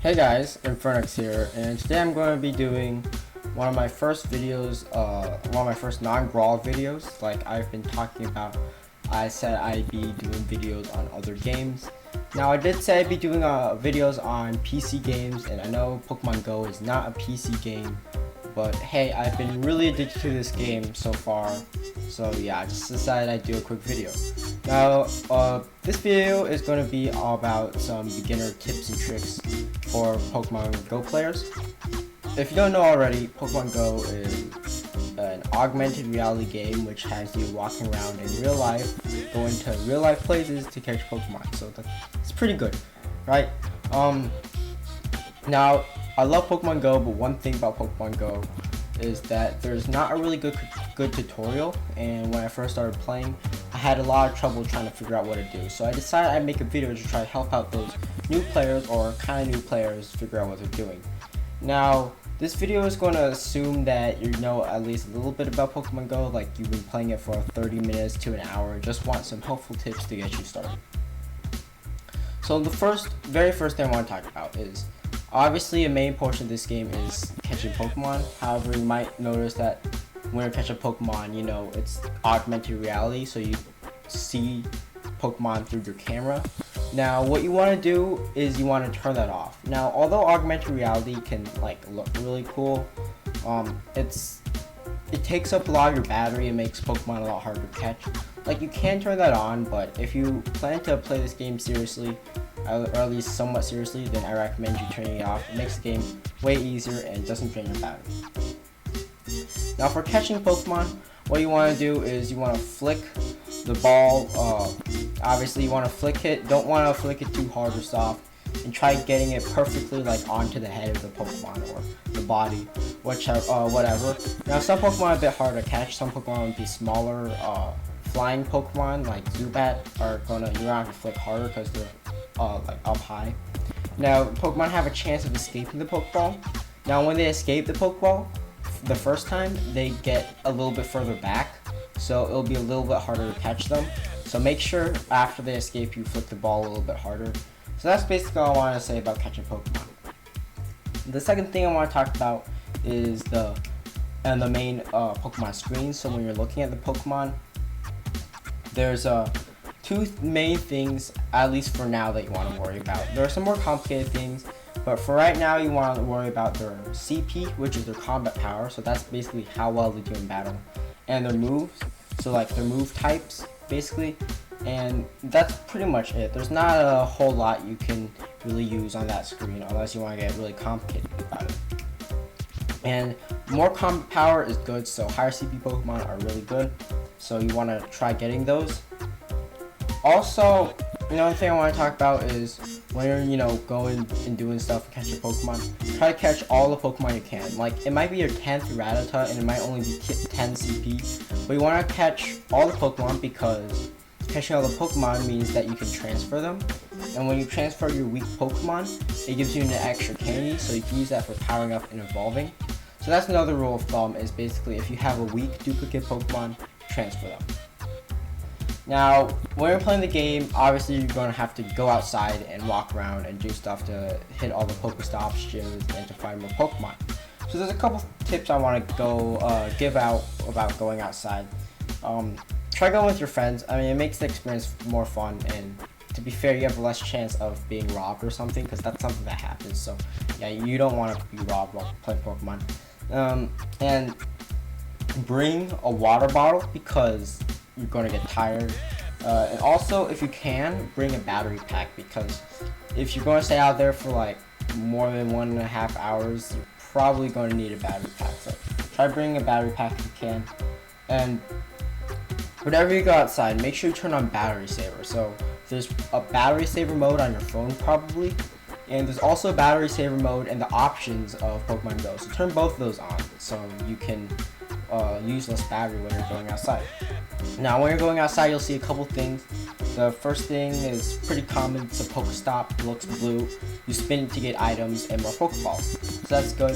Hey guys, Infernix here, and today I'm going to be doing one of my first videos, one of my first non-Brawl videos. Like I've been talking about, I said I'd be doing videos on other games. Now I did say I'd be doing videos on PC games, and I know Pokemon Go is not a PC game, but hey, I've been really addicted to this game so far, so yeah, I just decided I'd do a quick video. Now, this video is going to be all about some beginner tips and tricks for Pokemon Go players. If you don't know already, Pokemon Go is an augmented reality game which has you walking around in real life, going to real life places to catch Pokemon, so it's pretty good, right? Now, I love Pokemon Go, but one thing about Pokemon Go is that there's not a really good tutorial, and when I first started playing, I had a lot of trouble trying to figure out what to do. So I decided I'd make a video to try to help out those new players or kind of new players figure out what they're doing. Now, this video is going to assume that you know at least a little bit about Pokemon Go, like you've been playing it for 30 minutes to an hour and just want some helpful tips to get you started. So the very first thing I want to talk about is, obviously a main portion of this game is catching Pokemon. However, you might notice that when you catch a Pokemon, you know, it's augmented reality, so you see Pokemon through your camera. Now, what you want to do is you want to turn that off. Now, although augmented reality can like look really cool, it takes up a lot of your battery and makes Pokemon a lot harder to catch. Like, you can turn that on, but if you plan to play this game seriously, or at least somewhat seriously, then I recommend you turning it off. It makes the game way easier and doesn't drain your battery. Now, for catching Pokemon, what you want to do is you want to flick the ball. Obviously, you want to flick it. Don't want to flick it too hard or soft, and try getting it perfectly like onto the head of the Pokemon or the body, whatever. Now, some Pokemon are a bit harder to catch. Some Pokemon would be smaller. Flying Pokemon like Zubat you're gonna have to flick harder because they're like up high. Now, Pokemon have a chance of escaping the Pokeball. Now, when they escape the Pokeball the first time, they get a little bit further back, so it'll be a little bit harder to catch them. So make sure after they escape, you flick the ball a little bit harder. So that's basically all I want to say about catching Pokemon. The second thing I want to talk about is the main Pokemon screen. So when you're looking at the Pokemon, there's two main things, at least for now, that you want to worry about. There are some more complicated things, but for right now, you want to worry about their CP, which is their combat power. So that's basically how well they do in battle, and their moves. So like their move types, basically. And that's pretty much it. There's not a whole lot you can really use on that screen unless you want to get really complicated about it. And more combat power is good, so higher CP Pokemon are really good. So you want to try getting those. Also, another thing I want to talk about is when you're, going and doing stuff and catching Pokemon, try to catch all the Pokemon you can. Like, it might be your 10th Rattata and it might only be 10 CP, but you want to catch all the Pokemon because catching all the Pokemon means that you can transfer them. And when you transfer your weak Pokemon, it gives you an extra candy, so you can use that for powering up and evolving. So that's another rule of thumb, is basically if you have a weak duplicate Pokemon, transfer them. Now, when you're playing the game, obviously you're going to have to go outside and walk around and do stuff to hit all the Pokestops, gyms, and to find more Pokemon. So there's a couple tips I want to give out about going outside. Try going with your friends. I mean, it makes the experience more fun, and to be fair, you have less chance of being robbed or something, because that's something that happens. So yeah, you don't want to be robbed while playing Pokemon. And bring a water bottle because you're going to get tired. And also, if you can, bring a battery pack, because if you're going to stay out there for like more than 1.5 hours, you're probably going to need a battery pack. So try bringing a battery pack if you can. And whenever you go outside, make sure you turn on battery saver. So there's a battery saver mode on your phone probably, and there's also a battery saver mode in the options of Pokemon Go. So turn both of those on so you can use less battery when you're going outside. Now, when you're going outside, you'll see a couple things. The first thing is pretty common. It's a Pokestop. It looks blue. You spin it to get items and more Pokeballs. So that's good.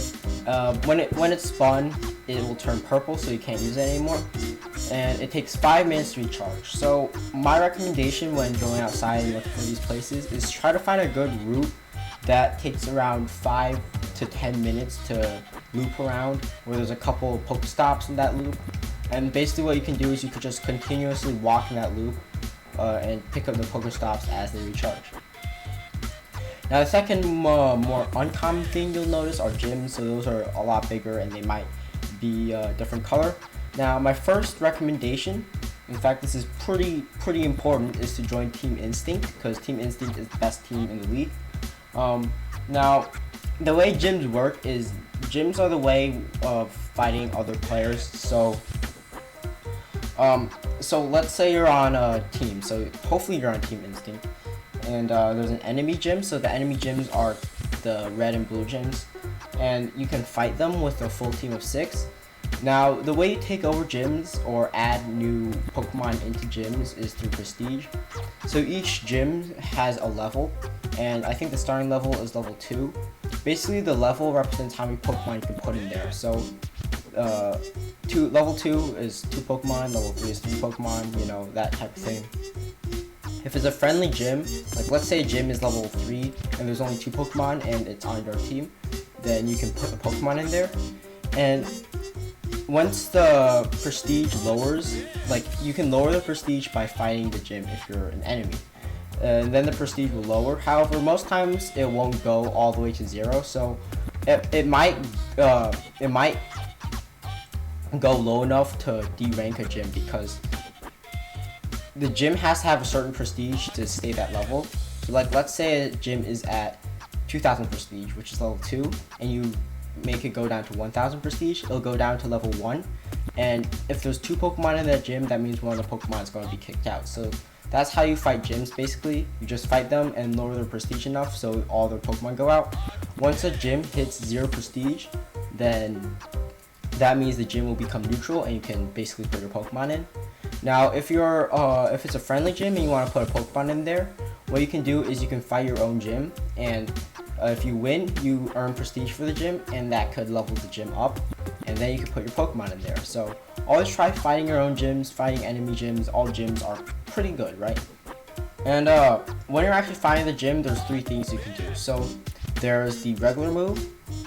When it's spun, it will turn purple, so you can't use it anymore. And it takes 5 minutes to recharge. So my recommendation when going outside and looking for these places is try to find a good route that takes around 5 to 10 minutes to loop around, where there's a couple of Pokestops in that loop. And basically what you can do is you could just continuously walk in that loop and pick up the Pokestops as they recharge. Now the second more uncommon thing you'll notice are gyms, so those are a lot bigger and they might be a different color. Now my first recommendation, in fact this is pretty important, is to join Team Instinct, because Team Instinct is the best team in the league. Now the way gyms work is gyms are the way of fighting other players. So let's say you're on a team, so hopefully you're on Team Instinct, and there's an enemy gym. So the enemy gyms are the red and blue gyms, and you can fight them with a full team of 6. Now the way you take over gyms or add new Pokemon into gyms is through prestige. So each gym has a level, and I think the starting level is level 2. Basically the level represents how many Pokemon you can put in there. So level 2 is 2 Pokemon, level 3 is 3 Pokemon, you know, that type of thing. If it's a friendly gym, like let's say a gym is level 3 and there's only 2 Pokemon and it's on your team, then you can put a Pokemon in there. And once the prestige lowers, like you can lower the prestige by fighting the gym if you're an enemy. And then the prestige will lower. However, most times it won't go all the way to 0, so it might go low enough to derank a gym, because the gym has to have a certain prestige to stay that level. So like let's say a gym is at 2000 prestige, which is level 2, and you make it go down to 1000 prestige, it'll go down to level 1, and if there's 2 Pokemon in that gym, that means one of the Pokemon is going to be kicked out. So that's how you fight gyms basically. You just fight them and lower their prestige enough so all their Pokemon go out. Once a gym hits 0 prestige, then that means the gym will become neutral and you can basically put your Pokemon in. Now if it's a friendly gym and you want to put a Pokemon in there, what you can do is you can fight your own gym, and if you win, you earn prestige for the gym, and that could level the gym up, and then you can put your Pokemon in there. So always try fighting your own gyms, fighting enemy gyms. All gyms are pretty good, right? And when you're actually fighting the gym, there's 3 things you can do. So there's the regular move,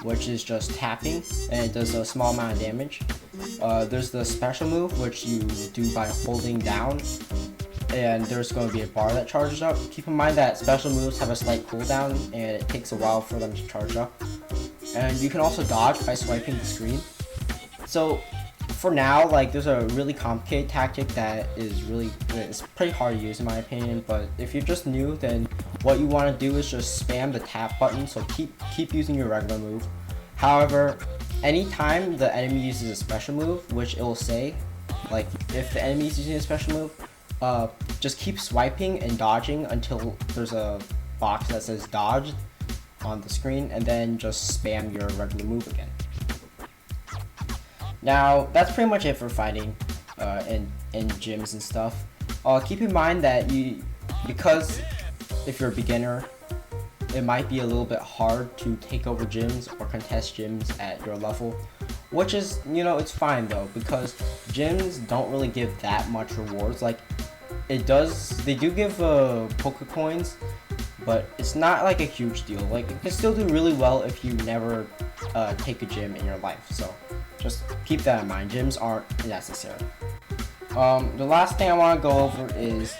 which is just tapping, and it does a small amount of damage. There's the special move, which you do by holding down, and there's going to be a bar that charges up. Keep in mind that special moves have a slight cooldown, and it takes a while for them to charge up. And you can also dodge by swiping the screen. So for now, like, there's a really complicated tactic that it's pretty hard to use in my opinion, but if you're just new, then what you want to do is just spam the tap button, so keep using your regular move. However, anytime the enemy uses a special move, which it will say, like if the enemy is using a special move, just keep swiping and dodging until there's a box that says dodge on the screen, and then just spam your regular move again. Now that's pretty much it for fighting in gyms and stuff. Keep in mind that because if you're a beginner, it might be a little bit hard to take over gyms or contest gyms at your level, which is, you know, it's fine though, because gyms don't really give that much rewards. Like they do give Poke Coins, but it's not like a huge deal. Like you can still do really well if you never take a gym in your life. So just keep that in mind. Gyms aren't necessary. The last thing I want to go over is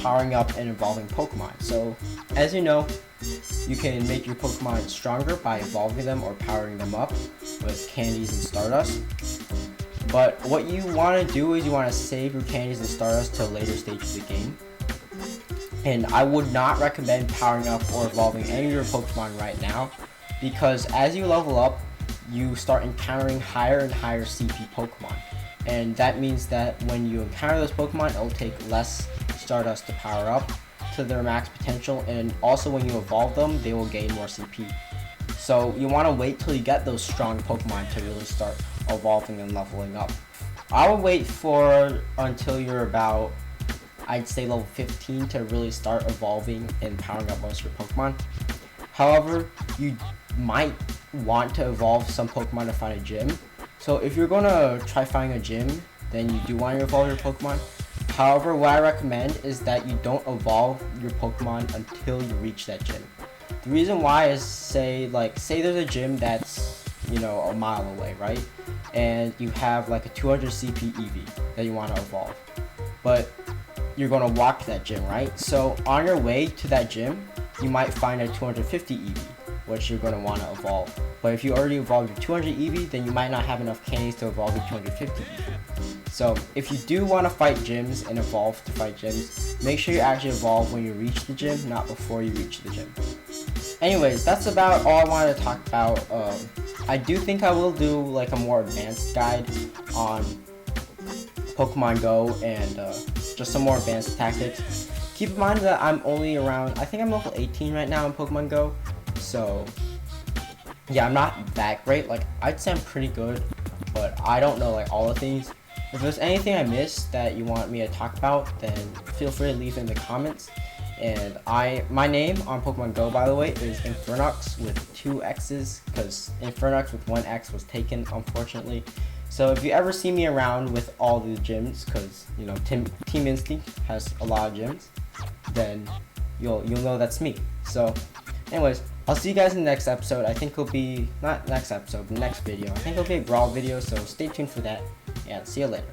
powering up and evolving Pokemon. So as you know, you can make your Pokemon stronger by evolving them or powering them up with candies and Stardust. But what you want to do is you want to save your candies and Stardust to a later stage of the game. And I would not recommend powering up or evolving any of your Pokemon right now, because as you level up, you start encountering higher and higher CP Pokemon. And that means that when you encounter those Pokemon, it'll take less Stardust to power up to their max potential, and also when you evolve them, they will gain more CP. So you want to wait till you get those strong Pokemon to really start evolving and leveling up. I would wait until you're about, I'd say level 15 to really start evolving and powering up most of your Pokemon. However, you might want to evolve some Pokemon to find a gym. So if you're going to try finding a gym, then you do want to evolve your Pokemon. However, what I recommend is that you don't evolve your Pokemon until you reach that gym. The reason why is say there's a gym that's, you know, a mile away, right? And you have like a 200 CP EV that you want to evolve. But you're going to walk to that gym, right? So on your way to that gym, you might find a 250 EV, which you're going to want to evolve. But if you already evolved your 200 EV, then you might not have enough candies to evolve your 250 EV. So if you do want to fight gyms and evolve to fight gyms, make sure you actually evolve when you reach the gym, not before you reach the gym. Anyways, that's about all I wanted to talk about. I do think I will do like a more advanced guide on Pokemon Go and just some more advanced tactics. Keep in mind that I'm only around, I think I'm level 18 right now in Pokemon Go, so yeah, I'm not that great. Like, I'd say I'm pretty good, but I don't know like all the things. If there's anything I missed that you want me to talk about, then feel free to leave in the comments. And my name on Pokemon Go, by the way, is Infernox with 2 X's, because Infernox with 1 X was taken, unfortunately. So if you ever see me around with all the gyms, because, you know, Team Instinct has a lot of gyms, then you'll know that's me. So anyways, I'll see you guys in the next episode. I think it'll be, not next episode, but next video. I think it'll be a Brawl video, so stay tuned for that, and see you later.